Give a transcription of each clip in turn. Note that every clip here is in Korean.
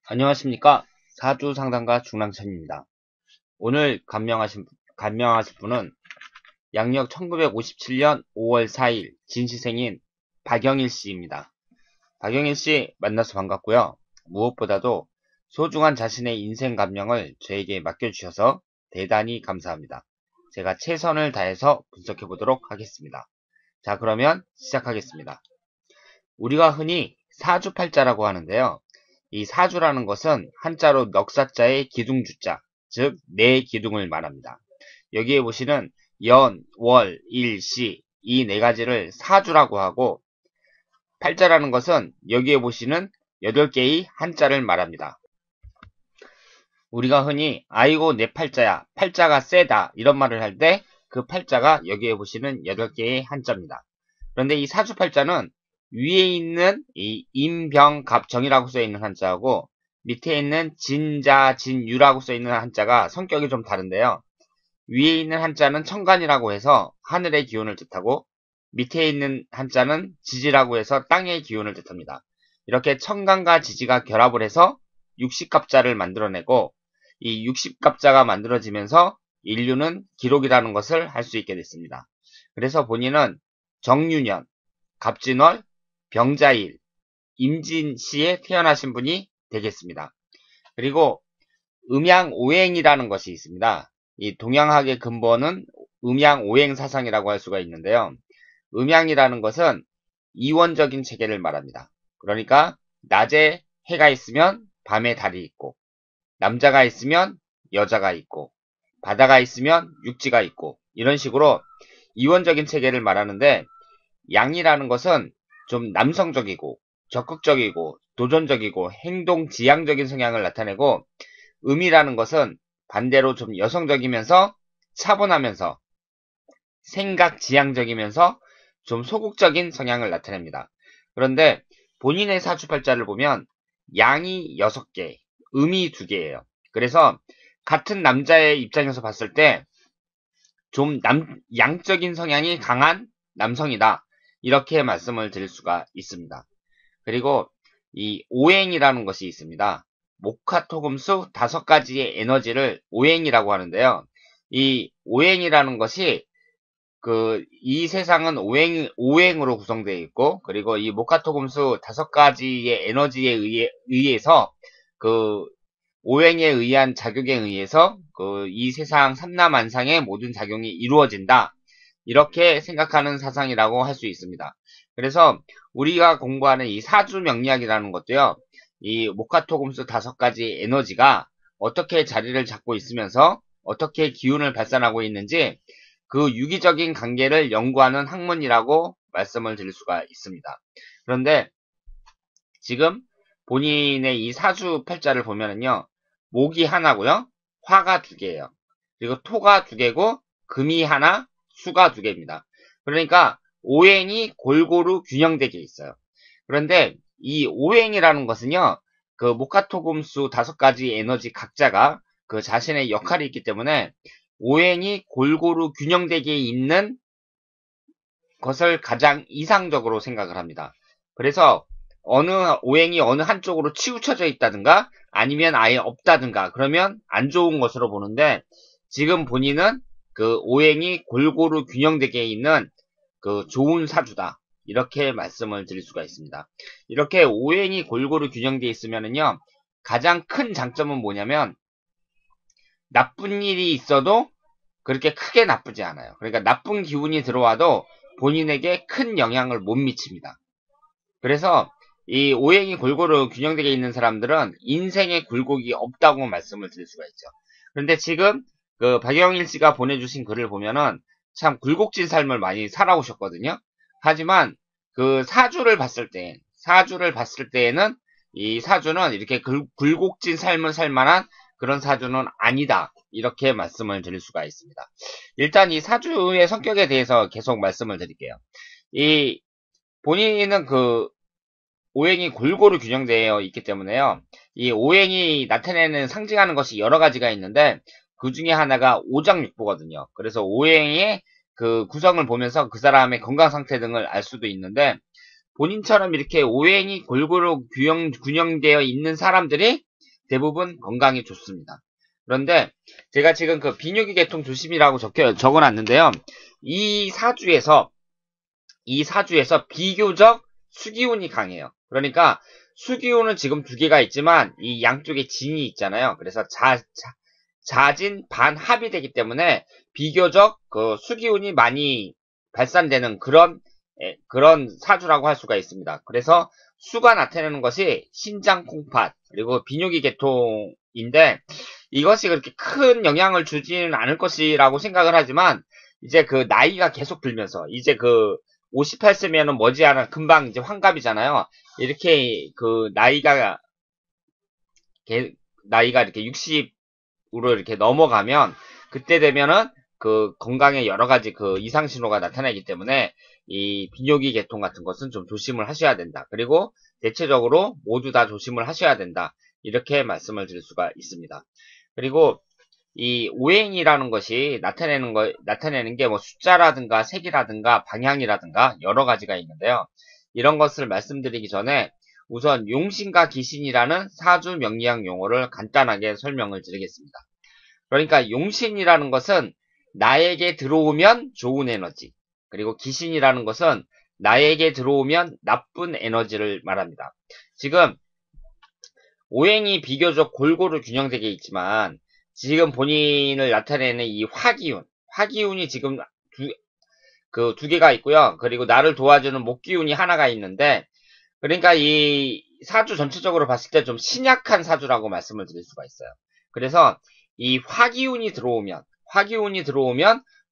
안녕하십니까. 사주 상담가 중랑천입니다. 오늘 간명하실 분은 양력 1957년 5월 4일 진시생인 박영일 씨입니다. 박영일 씨 만나서 반갑고요. 무엇보다도 소중한 자신의 인생 감명을 저에게 맡겨주셔서 대단히 감사합니다. 제가 최선을 다해서 분석해 보도록 하겠습니다. 자, 그러면 시작하겠습니다. 우리가 흔히 사주팔자라고 하는데요. 이 사주라는 것은 한자로 넉사자의 기둥주자, 즉 네 기둥을 말합니다. 여기에 보시는 연, 월, 일, 시 이 네 가지를 사주라고 하고, 팔자라는 것은 여기에 보시는 8개의 한자를 말합니다. 우리가 흔히 아이고 내 팔자야, 팔자가 세다 이런 말을 할 때 그 팔자가 여기에 보시는 8개의 한자입니다. 그런데 이 사주팔자는 위에 있는 이 임병갑정이라고 써있는 한자하고 밑에 있는 진자진유라고 써있는 한자가 성격이 좀 다른데요. 위에 있는 한자는 천간이라고 해서 하늘의 기운을 뜻하고 밑에 있는 한자는 지지라고 해서 땅의 기운을 뜻합니다. 이렇게 천간과 지지가 결합을 해서 육식갑자를 만들어내고 이 육식갑자가 만들어지면서 인류는 기록이라는 것을 할 수 있게 됐습니다. 그래서 본인은 정유년, 갑진월, 병자일, 임진시에 태어나신 분이 되겠습니다. 그리고 음양오행이라는 것이 있습니다. 이 동양학의 근본은 음양오행사상이라고 할 수가 있는데요. 음양이라는 것은 이원적인 체계를 말합니다. 그러니까 낮에 해가 있으면 밤에 달이 있고, 남자가 있으면 여자가 있고, 바다가 있으면 육지가 있고, 이런 식으로 이원적인 체계를 말하는데, 양이라는 것은 좀 남성적이고 적극적이고 도전적이고 행동지향적인 성향을 나타내고, 음이라는 것은 반대로 좀 여성적이면서 차분하면서 생각지향적이면서 좀 소극적인 성향을 나타냅니다. 그런데 본인의 사주팔자를 보면 양이 6개, 음이 2개예요. 그래서 같은 남자의 입장에서 봤을 때 좀 양적인 성향이 강한 남성이다. 이렇게 말씀을 드릴 수가 있습니다. 그리고 이 오행이라는 것이 있습니다. 목화토금수 5가지의 에너지를 오행이라고 하는데요. 이 오행이라는 것이 이 세상은 오행으로 구성되어 있고, 그리고 이 목화토금수 5가지의 에너지에 의해서 그 오행에 의한 작용에 의해서 이 세상 삼라만상의 모든 작용이 이루어진다. 이렇게 생각하는 사상이라고 할 수 있습니다. 그래서 우리가 공부하는 이 사주 명리학이라는 것도요. 이 목화토금수 5가지 에너지가 어떻게 자리를 잡고 있으면서 어떻게 기운을 발산하고 있는지 그 유기적인 관계를 연구하는 학문이라고 말씀을 드릴 수가 있습니다. 그런데 지금 본인의 이 사주 팔자를 보면은요. 목이 하나고요. 화가 2개예요. 그리고 토가 2개고 금이 하나, 수가 2개입니다. 그러니까 오행이 골고루 균형되게 있어요. 그런데 이 오행이라는 것은요. 그 목화토금수 5가지 에너지 각자가 그 자신의 역할이 있기 때문에 오행이 골고루 균형되게 있는 것을 가장 이상적으로 생각을 합니다. 그래서 오행이 어느 한쪽으로 치우쳐져 있다든가 아니면 아예 없다든가 그러면 안 좋은 것으로 보는데, 지금 본인은 그 오행이 골고루 균형되게 있는 그 좋은 사주다. 이렇게 말씀을 드릴 수가 있습니다. 이렇게 오행이 골고루 균형되어 있으면은요, 가장 큰 장점은 뭐냐면 나쁜 일이 있어도 그렇게 크게 나쁘지 않아요. 그러니까 나쁜 기운이 들어와도 본인에게 큰 영향을 못 미칩니다. 그래서 이 오행이 골고루 균형되게 있는 사람들은 인생에 굴곡이 없다고 말씀을 드릴 수가 있죠. 그런데 지금 그 박영일 씨가 보내주신 글을 보면은 참 굴곡진 삶을 많이 살아오셨거든요. 하지만 그 사주를 봤을 때에는 이 사주는 이렇게 굴곡진 삶을 살 만한 그런 사주는 아니다. 이렇게 말씀을 드릴 수가 있습니다. 일단 이 사주의 성격에 대해서 계속 말씀을 드릴게요. 이 본인은 그 오행이 골고루 균형되어 있기 때문에요. 이 오행이 나타내는 상징하는 것이 여러 가지가 있는데 그 중에 하나가 오장육부거든요. 그래서 오행의 그 구성을 보면서 그 사람의 건강 상태 등을 알 수도 있는데, 본인처럼 이렇게 오행이 골고루 균형되어 있는 사람들이 대부분 건강이 좋습니다. 그런데 제가 지금 그 비뇨기 계통 조심이라고 적어놨는데요. 이 사주에서 비교적 수기운이 강해요. 그러니까 수기운은 지금 두 개가 있지만 이 양쪽에 진이 있잖아요. 그래서 자진 반합이 되기 때문에 비교적 그 수기운이 많이 발산되는 그런 사주라고 할 수가 있습니다. 그래서 수가 나타내는 것이 신장 콩팥 그리고 비뇨기 계통인데 이것이 그렇게 큰 영향을 주지는 않을 것이라고 생각을 하지만 이제 그 나이가 계속 들면서 이제 그 58세면은 머지않아 금방 이제 환갑이잖아요. 이렇게 그 나이가 이렇게 60으로 이렇게 넘어가면 그때 되면은 그 건강에 여러 가지 그 이상 신호가 나타나기 때문에 이 비뇨기 계통 같은 것은 좀 조심을 하셔야 된다. 그리고 대체적으로 모두 다 조심을 하셔야 된다. 이렇게 말씀을 드릴 수가 있습니다. 그리고 이 오행이라는 것이 나타내는 게 뭐 숫자라든가 색이라든가 방향이라든가 여러 가지가 있는데요. 이런 것을 말씀드리기 전에 우선 용신과 기신이라는 사주 명리학 용어를 간단하게 설명을 드리겠습니다. 그러니까 용신이라는 것은 나에게 들어오면 좋은 에너지, 그리고 기신이라는 것은 나에게 들어오면 나쁜 에너지를 말합니다. 지금 오행이 비교적 골고루 균형되게 있지만 지금 본인을 나타내는 이 화기운이 지금 두 개가 있고요. 그리고 나를 도와주는 목기운이 하나가 있는데, 그러니까 이 사주 전체적으로 봤을 때 좀 신약한 사주라고 말씀을 드릴 수가 있어요. 그래서 이 화기운이 들어오면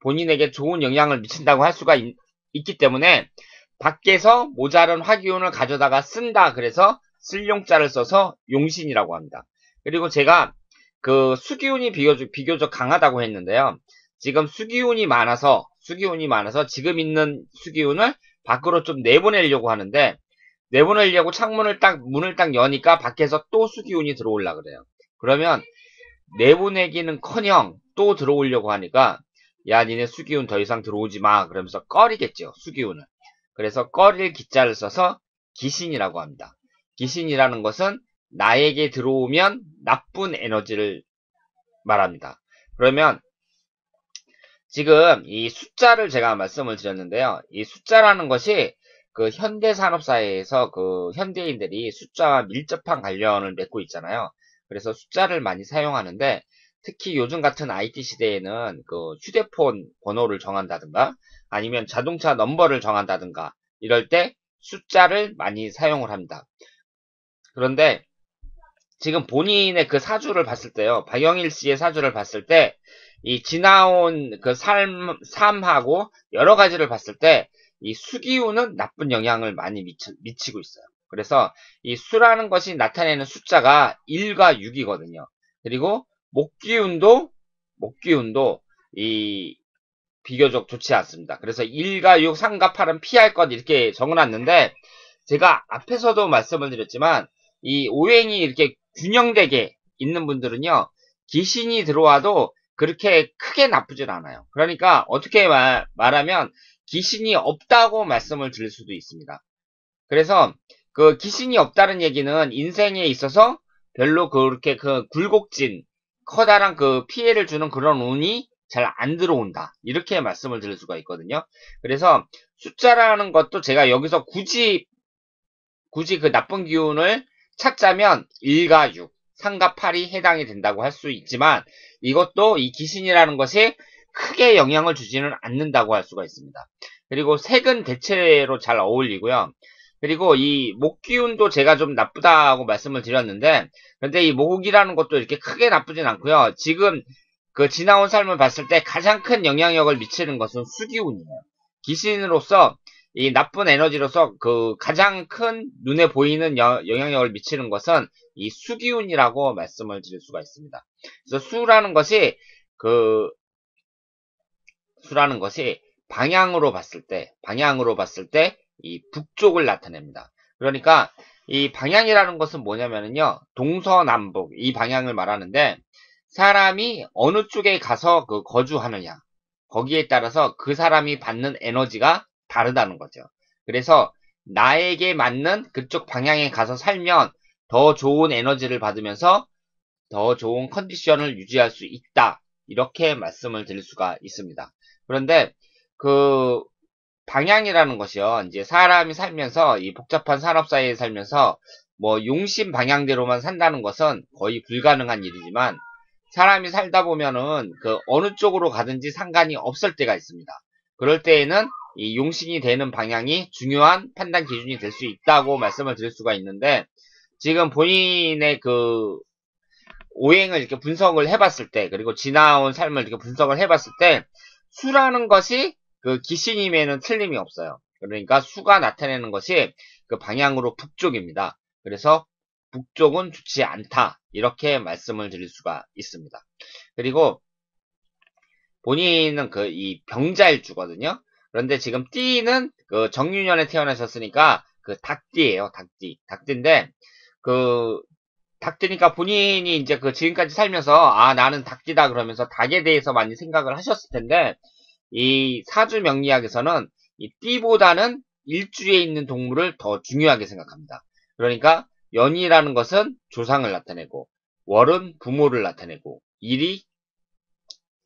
본인에게 좋은 영향을 미친다고 할 수가 있기 때문에 밖에서 모자른 화기운을 가져다가 쓴다. 그래서 쓸 용자를 써서 용신이라고 합니다. 그리고 제가 그 수기운이 비교적 강하다고 했는데요. 지금 수기운이 많아서 지금 있는 수기운을 밖으로 좀 내보내려고 하는데 내보내려고 문을 딱 여니까 밖에서 또 수기운이 들어오려고 그래요. 그러면 내보내기는커녕 또 들어오려고 하니까 야 니네 수기운 더 이상 들어오지 마 그러면서 꺼리겠죠. 수기운을. 그래서 꺼릴 기자를 써서 기신이라고 합니다. 기신이라는 것은 나에게 들어오면 나쁜 에너지를 말합니다. 그러면 지금 이 숫자를 제가 말씀을 드렸는데요. 이 숫자라는 것이 그 현대산업사회에서 그 현대인들이 숫자와 밀접한 관련을 맺고 있잖아요. 그래서 숫자를 많이 사용하는데 특히 요즘 같은 IT 시대에는 그 휴대폰 번호를 정한다든가 아니면 자동차 넘버를 정한다든가 이럴 때 숫자를 많이 사용을 합니다. 그런데 지금 본인의 그 사주를 봤을 때요. 박영일 씨의 사주를 봤을 때 이 지나온 그 삶하고 여러 가지를 봤을 때 이 수기운은 나쁜 영향을 많이 미치고 있어요. 그래서 이 수라는 것이 나타내는 숫자가 1과 6이거든요. 그리고 목기운도 이 비교적 좋지 않습니다. 그래서 1과 6, 3과 8은 피할 것 이렇게 적어놨는데 제가 앞에서도 말씀을 드렸지만 이 오행이 이렇게 균형되게 있는 분들은요. 기신이 들어와도 그렇게 크게 나쁘진 않아요. 그러니까 어떻게 말하면 기신이 없다고 말씀을 드릴 수도 있습니다. 그래서 그 기신이 없다는 얘기는 인생에 있어서 별로 그렇게 그 굴곡진 커다란 그 피해를 주는 그런 운이 잘 안 들어온다. 이렇게 말씀을 드릴 수가 있거든요. 그래서 숫자라는 것도 제가 여기서 굳이 그 나쁜 기운을 찾자면 1과 6, 3과 8이 해당이 된다고 할 수 있지만 이것도 이 기신이라는 것이 크게 영향을 주지는 않는다고 할 수가 있습니다. 그리고 색은 대체로 잘 어울리고요. 그리고 이 목기운도 제가 좀 나쁘다고 말씀을 드렸는데 근데 이 목이라는 것도 이렇게 크게 나쁘진 않고요. 지금 그 지나온 삶을 봤을 때 가장 큰 영향력을 미치는 것은 수기운이에요. 기신으로서 이 나쁜 에너지로서 그 가장 큰 눈에 보이는 영향력을 미치는 것은 이 수기운이라고 말씀을 드릴 수가 있습니다. 그래서 수라는 것이 방향으로 봤을 때 이 북쪽을 나타냅니다. 그러니까 이 방향이라는 것은 뭐냐면요. 동서남북 이 방향을 말하는데 사람이 어느 쪽에 가서 그 거주하느냐 거기에 따라서 그 사람이 받는 에너지가 다르다는 거죠. 그래서 나에게 맞는 그쪽 방향에 가서 살면 더 좋은 에너지를 받으면서 더 좋은 컨디션을 유지할 수 있다. 이렇게 말씀을 드릴 수가 있습니다. 그런데 그 방향이라는 것이요. 이제 사람이 살면서 이 복잡한 산업 사회에 살면서 뭐 용심 방향대로만 산다는 것은 거의 불가능한 일이지만 사람이 살다 보면은 그 어느 쪽으로 가든지 상관이 없을 때가 있습니다. 그럴 때에는 이 용신이 되는 방향이 중요한 판단 기준이 될 수 있다고 말씀을 드릴 수가 있는데 지금 본인의 그 오행을 이렇게 분석을 해봤을 때 그리고 지나온 삶을 이렇게 분석을 해봤을 때 수라는 것이 그 기신임에는 틀림이 없어요. 그러니까 수가 나타내는 것이 그 방향으로 북쪽입니다. 그래서 북쪽은 좋지 않다. 이렇게 말씀을 드릴 수가 있습니다. 그리고 본인은 그 이 병자일주거든요. 그런데 지금 띠는 그 정유년에 태어나셨으니까 그 닭띠예요. 닭띠. 닭띠인데 그 닭띠니까 본인이 이제 그 지금까지 살면서 아 나는 닭띠다 그러면서 닭에 대해서 많이 생각을 하셨을 텐데 이 사주 명리학에서는 이 띠보다는 일주에 있는 동물을 더 중요하게 생각합니다. 그러니까 연이라는 것은 조상을 나타내고 월은 부모를 나타내고 일이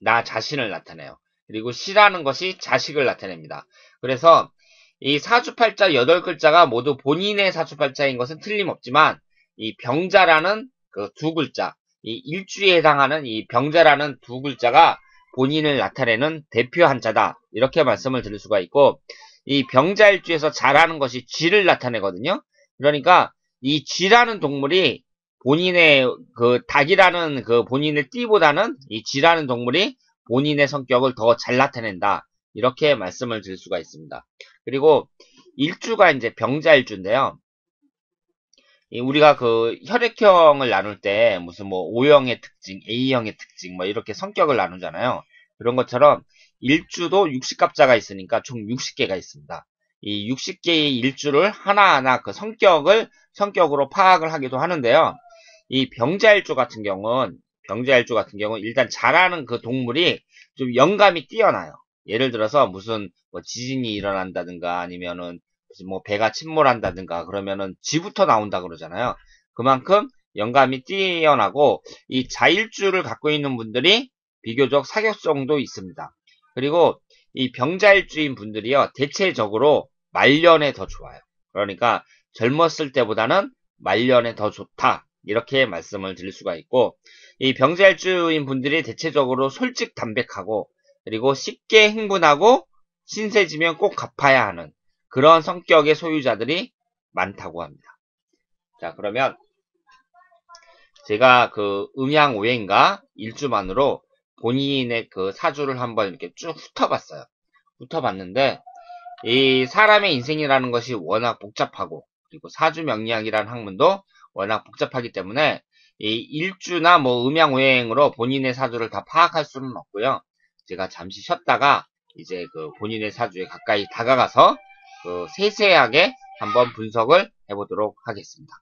나 자신을 나타내요. 그리고 시라는 것이 자식을 나타냅니다. 그래서 이 사주팔자 8글자가 모두 본인의 사주팔자인 것은 틀림없지만 이 병자라는 그 두 글자, 이 일주에 해당하는 이 병자라는 두 글자가 본인을 나타내는 대표 한자다. 이렇게 말씀을 드릴 수가 있고 이 병자일주에서 자라는 것이 쥐를 나타내거든요. 그러니까 이 쥐라는 동물이 본인의 그 닭이라는 그 본인의 띠보다는 이 쥐라는 동물이 본인의 성격을 더 잘 나타낸다. 이렇게 말씀을 드릴 수가 있습니다. 그리고 일주가 이제 병자일주인데요. 우리가 그 혈액형을 나눌 때 무슨 뭐 O형의 특징, A형의 특징 뭐 이렇게 성격을 나누잖아요. 그런 것처럼 일주도 60갑자가 있으니까 총 60개가 있습니다. 이 60개의 일주를 하나하나 그 성격으로 파악을 하기도 하는데요. 이 병자일주 같은 경우는 일단 자라는 그 동물이 좀 영감이 뛰어나요. 예를 들어서 무슨 뭐 지진이 일어난다든가 아니면은 무슨 뭐 배가 침몰한다든가 그러면은 지부터 나온다 그러잖아요. 그만큼 영감이 뛰어나고 이 자일주를 갖고 있는 분들이 비교적 사교성도 있습니다. 그리고 이 병자일주인 분들이요 대체적으로 말년에 더 좋아요. 그러니까 젊었을 때보다는 말년에 더 좋다. 이렇게 말씀을 드릴 수가 있고 이 병자일주인 분들이 대체적으로 솔직담백하고 그리고 쉽게 흥분하고 신세지면 꼭 갚아야 하는 그런 성격의 소유자들이 많다고 합니다. 자, 그러면 제가 그 음양오행과 일주만으로 본인의 그 사주를 한번 이렇게 쭉 훑어봤어요. 훑어봤는데 이 사람의 인생이라는 것이 워낙 복잡하고 그리고 사주명리학이라는 학문도 워낙 복잡하기 때문에 이 일주나 뭐 음양오행으로 본인의 사주를 다 파악할 수는 없고요. 제가 잠시 쉬었다가 이제 그 본인의 사주에 가까이 다가가서 그 세세하게 한번 분석을 해보도록 하겠습니다.